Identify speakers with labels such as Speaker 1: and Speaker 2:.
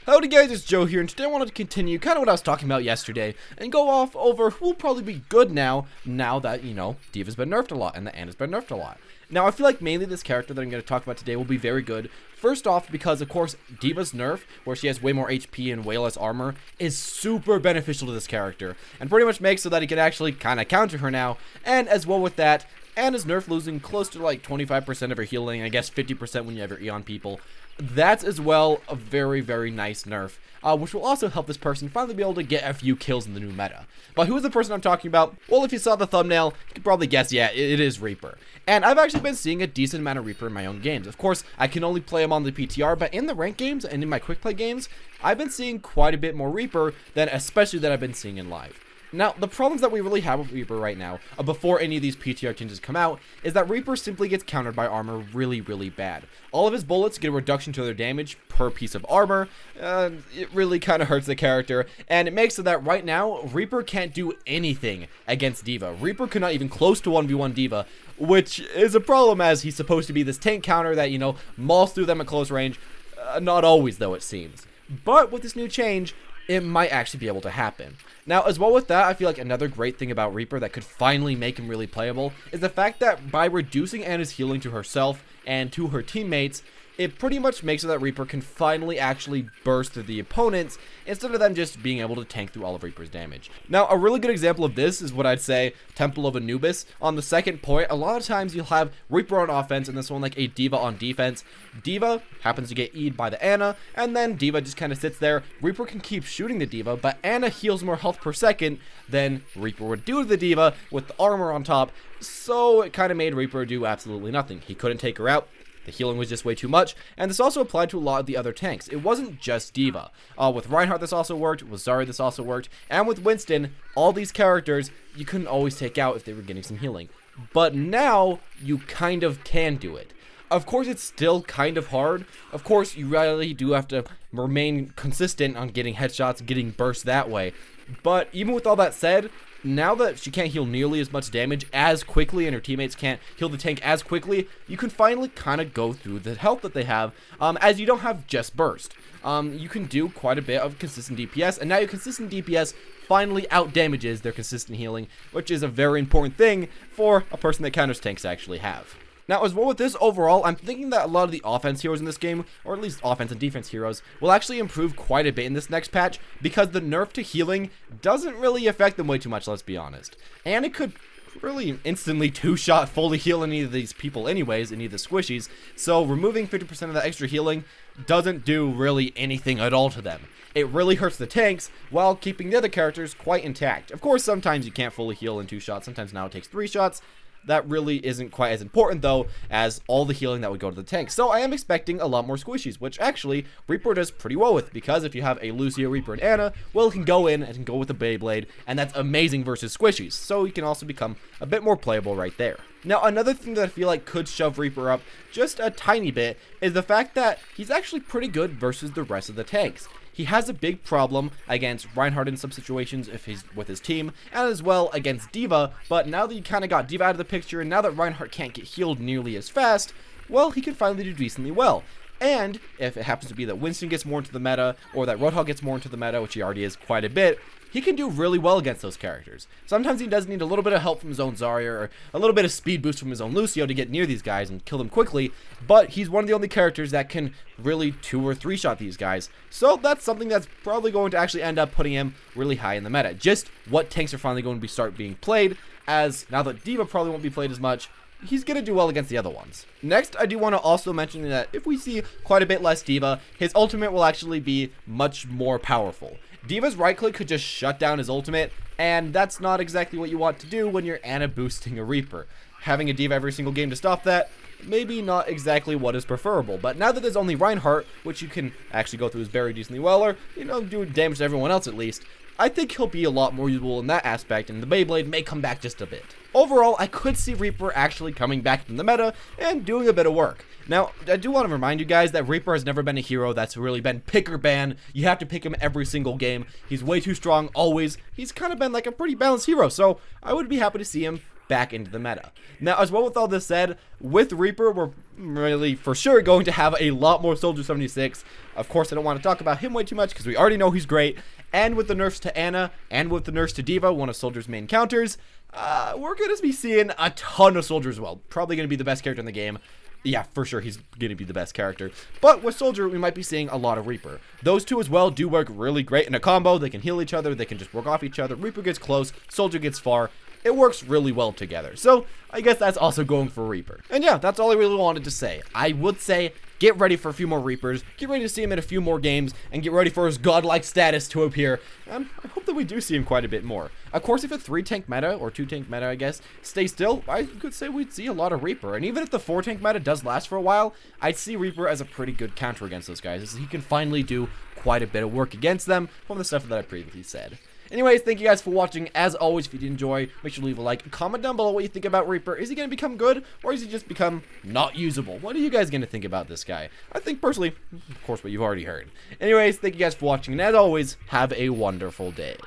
Speaker 1: Howdy guys, it's Joe here, and today I wanted to continue kind of what I was talking about yesterday and go off over who will probably be good now that, D.Va's been nerfed a lot and the Ana's been nerfed a lot. Now, I feel like mainly this character that I'm going to talk about today will be very good. First off, because, of course, D.Va's nerf, where she has way more HP and way less armor, is super beneficial to this character, and pretty much makes so that he can actually kind of counter her now, and as well with that, Ana's nerf losing close to like 25% of her healing, I guess 50% when you have your Eon people. That's as well a very, very nice nerf, which will also help this person finally be able to get a few kills in the new meta. But who is the person I'm talking about? Well, if you saw the thumbnail, you could probably guess, yeah, it is Reaper. And I've actually been seeing a decent amount of Reaper in my own games. Of course, I can only play him on the PTR, but in the ranked games and in my quick play games, I've been seeing quite a bit more Reaper than especially that I've been seeing in live. Now, the problems that we really have with Reaper right now, before any of these PTR changes come out, is that Reaper simply gets countered by armor really, really bad. All of his bullets get a reduction to their damage per piece of armor. It really kind of hurts the character, and it makes it that right now, Reaper can't do anything against D.Va. Reaper could not even close to 1v1 D.Va, which is a problem as he's supposed to be this tank counter that, mauls through them at close range. Not always, though, it seems. But with this new change, it might actually be able to happen. Now, as well with that, I feel like another great thing about Reaper that could finally make him really playable is the fact that by reducing Ana's healing to herself and to her teammates, it pretty much makes it that Reaper can finally actually burst through the opponents instead of them just being able to tank through all of Reaper's damage. Now, a really good example of this is what I'd say Temple of Anubis. On the second point, a lot of times you'll have Reaper on offense and this one like a D.Va on defense. D.Va happens to get E'd by the Ana, and then D.Va just kind of sits there. Reaper can keep shooting the D.Va, but Ana heals more health per second than Reaper would do to the D.Va with the armor on top, so it kind of made Reaper do absolutely nothing. He couldn't take her out. The healing was just way too much, and this also applied to a lot of the other tanks. It wasn't just D.Va. With Reinhardt this also worked, with Zarya this also worked, and with Winston, all these characters you couldn't always take out if they were getting some healing. But now, you kind of can do it. Of course, it's still kind of hard. Of course, you really do have to remain consistent on getting headshots, getting bursts that way. But even with all that said, now that she can't heal nearly as much damage as quickly and her teammates can't heal the tank as quickly, you can finally kind of go through the health that they have, as you don't have just burst. You can do quite a bit of consistent DPS, and now your consistent DPS finally out damages their consistent healing, which is a very important thing for a person that counters tanks to actually have. Now, as well with this overall, I'm thinking that a lot of the offense heroes in this game, or at least offense and defense heroes, will actually improve quite a bit in this next patch, because the nerf to healing doesn't really affect them way too much, let's be honest. And it could really instantly two-shot fully heal any of these people anyways, any of the squishies, so removing 50% of that extra healing doesn't do really anything at all to them. It really hurts the tanks, while keeping the other characters quite intact. Of course, sometimes you can't fully heal in 2 shots, sometimes now it takes 3 shots, that really isn't quite as important, though, as all the healing that would go to the tank. So I am expecting a lot more squishies, which actually Reaper does pretty well with, because if you have a Lucio, Reaper, and Ana, well, it can go in and can go with the Beyblade, and that's amazing versus squishies. So you can also become a bit more playable right there. Now, another thing that I feel like could shove Reaper up just a tiny bit is the fact that he's actually pretty good versus the rest of the tanks. He has a big problem against Reinhardt in some situations if he's with his team, and as well against D.Va, but now that you kind of got D.Va out of the picture, and now that Reinhardt can't get healed nearly as fast, well, he can finally do decently well. And if it happens to be that Winston gets more into the meta, or that Roadhog gets more into the meta, which he already is quite a bit, he can do really well against those characters. Sometimes he does need a little bit of help from his own Zarya, or a little bit of speed boost from his own Lucio to get near these guys and kill them quickly, but he's one of the only characters that can really 2 or 3 shot these guys. So that's something that's probably going to actually end up putting him really high in the meta. Just what tanks are finally going to start being played, as now that D.Va probably won't be played as much, he's going to do well against the other ones. Next, I do want to also mention that if we see quite a bit less D.Va, his ultimate will actually be much more powerful. D.Va's right click could just shut down his ultimate, and that's not exactly what you want to do when you're Ana boosting a Reaper. Having a D.Va every single game to stop that, maybe not exactly what is preferable. But now that there's only Reinhardt, which you can actually go through his berry decently well, or, do damage to everyone else at least, I think he'll be a lot more usable in that aspect, and the Beyblade may come back just a bit. Overall, I could see Reaper actually coming back in the meta and doing a bit of work. Now, I do want to remind you guys that Reaper has never been a hero that's really been pick or ban. You have to pick him every single game. He's way too strong, always. He's kind of been like a pretty balanced hero, so I would be happy to see him back into the meta. Now, as well with all this said, with Reaper, we're really for sure going to have a lot more Soldier 76. Of course, I don't want to talk about him way too much because we already know he's great. And with the nerfs to Ana, and with the nerfs to D.Va, one of Soldier's main counters, we're going to be seeing a ton of Soldier as well. Probably going to be the best character in the game. Yeah, for sure, he's going to be the best character. But with Soldier, we might be seeing a lot of Reaper. Those two as well do work really great in a combo. They can heal each other. They can just work off each other. Reaper gets close. Soldier gets far. It works really well together. So, I guess that's also going for Reaper. And yeah, that's all I really wanted to say. I would say, get ready for a few more Reapers. Get ready to see him in a few more games. And get ready for his godlike status to appear. And I hope that we do see him quite a bit more. Of course, if a 3-tank meta, or 2-tank meta, I guess, stays still, I could say we'd see a lot of Reaper. And even if the 4-tank meta does last for a while, I'd see Reaper as a pretty good counter against those guys, as he can finally do quite a bit of work against them from the stuff that I previously said. Anyways, thank you guys for watching. As always, if you did enjoy, make sure to leave a like. Comment down below what you think about Reaper. Is he going to become good, or is he just become not usable? What are you guys going to think about this guy? I think, personally, of course, what you've already heard. Anyways, thank you guys for watching, and as always, have a wonderful day.